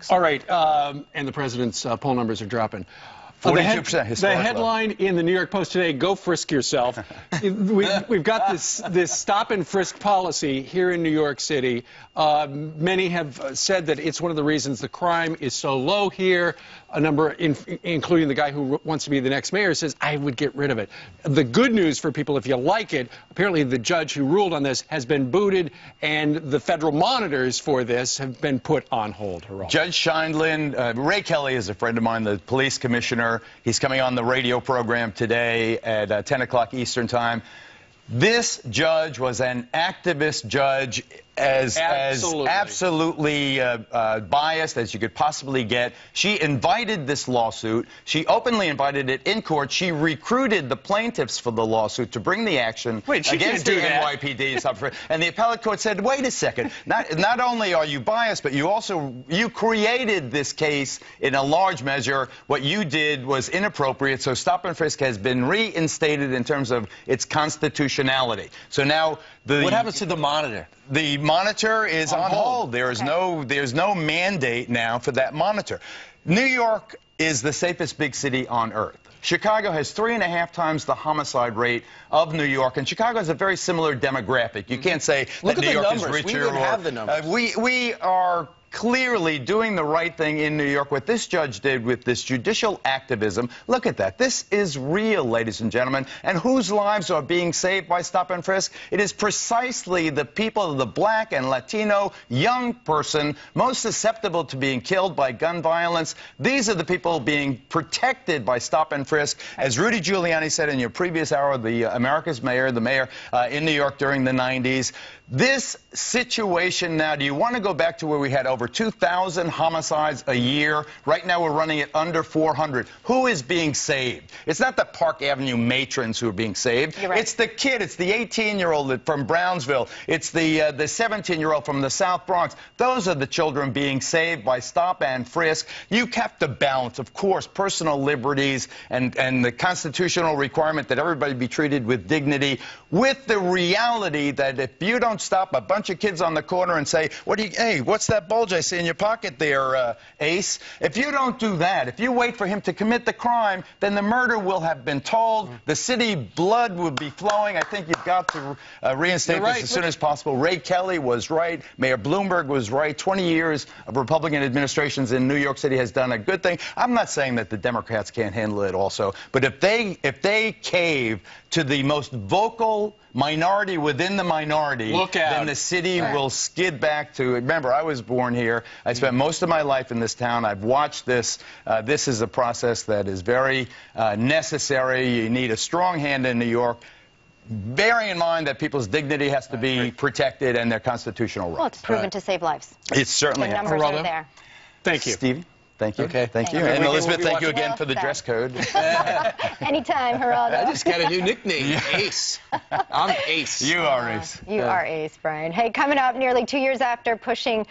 next. All right, and the president's poll numbers are dropping. 42% The headline in the New York Post today, go frisk yourself. We've got this stop-and-frisk policy here in New York City. Many have said that it's one of the reasons the crime is so low here. A number, including the guy who wants to be the next mayor, says, I would get rid of it. The good news for people, if you like it, apparently the judge who ruled on this has been booted, and the federal monitors for this have been put on hold. Geraldo. Judge Scheindlin, Ray Kelly is a friend of mine, the police commissioner. He's coming on the radio program today at 10 o'clock Eastern time. This judge was an activist judge, as absolutely biased as you could possibly get. She invited this lawsuit. She openly invited it in court. She recruited the plaintiffs for the lawsuit to bring the action against the NYPD. And the appellate court said, wait a second, not only are you biased, but you created this case in a large measure. What you did was inappropriate, so stop and frisk has been reinstated in terms of its constitutionality. So now what happens to the monitor? The monitor is on hold. There's no mandate now for that monitor. New York is the safest big city on earth. Chicago has 3.5 times the homicide rate of New York, and Chicago has a very similar demographic. You can't say that New York is richer. We would have the numbers. We are clearly doing the right thing in New York. What this judge did with this judicial activism, look at that. This is real, ladies and gentlemen. And whose lives are being saved by stop and frisk? It is precisely the people, the black and Latino young person most susceptible to being killed by gun violence. These are the people being protected by stop and frisk. As Rudy Giuliani said in your previous hour, the America's mayor, the mayor in New York during the 90s, this situation now, do you want to go back to where we had over 2,000 homicides a year? Right now we're running at under 400. Who is being saved? It's not the Park Avenue matrons who are being saved. Right. It's the kid. It's the 18-year-old from Brownsville. It's the 17-year-old from the South Bronx. Those are the children being saved by stop and frisk. You kept the balance, of course, personal liberties and the constitutional requirement that everybody be treated with dignity, with the reality that if you don't stop a bunch of kids on the corner and say, hey, what's that bulge I see in your pocket there, Ace? If you don't do that, if you wait for him to commit the crime, then the murder will have been told. The city blood will be flowing. I think you've got to reinstate this as soon as possible. Ray Kelly was right. Mayor Bloomberg was right. 20 years of Republican administrations in New York City has done a good thing. I'm not saying that the Democrats can't handle it also, but if they cave to the most vocal minority within the minority, then the city will skid back to, remember, I was born here. I spent most of my life in this town. I've watched this. This is a process that is very necessary. You need a strong hand in New York, bearing in mind that people's dignity has to be protected and their constitutional rights. Well, it's proven to save lives. It certainly has. The numbers are there. Thank you. Stevie? Thank you. Okay. Thank you. And Elizabeth, thank you again for the dress code. Anytime, Geraldo. I just got a new nickname, Ace. I'm Ace. You are Ace. You are Ace, Brian. Hey, coming up, nearly 2 years after pushing